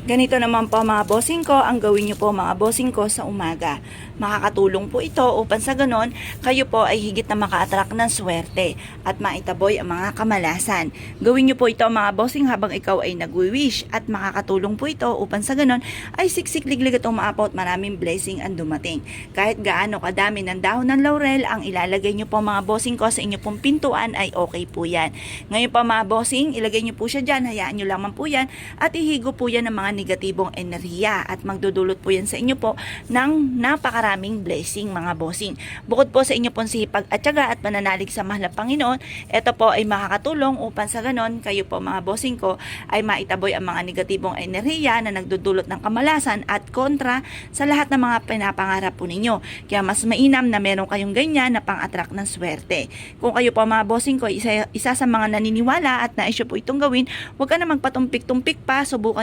Ganito naman po mga bossing ko, ang gawin nyo po mga bossing ko sa umaga. Makakatulong po ito upang sa ganon, kayo po ay higit na maka-attract ng swerte at maitaboy ang mga kamalasan. Gawin nyo po ito mga bossing habang ikaw ay nagwi-wish at makakatulong po ito upang sa ganon ay siksik-liglig at umaapaw at maraming blessing ang dumating. Kahit gaano kadami ng dahon ng laurel ang ilalagay nyo po mga bossing ko sa inyo pong pintuan ay okay po yan. Ngayon po mga bossing, ilagay nyo po siya dyan, hayaan nyo lamang po yan at ihigo po yan ng mga negatibong enerhiya at magdudulot po yan sa inyo po ng napakaraming blessing mga bossing. Bukod po sa inyo pong sipag at tiyaga at pananalig sa mahal na Panginoon, ito po ay makakatulong upang sa ganon kayo po mga bossing ko ay maitaboy ang mga negatibong enerhiya na nagdudulot ng kamalasan at kontra sa lahat ng mga pinapangarap po ninyo. Kaya mas mainam na meron kayong ganyan na pang-attract ng swerte. Kung kayo po mga bossing ko isa sa mga naniniwala at naisyo po itong gawin, huwag ka na magpatumpik-tumpik pa, subukan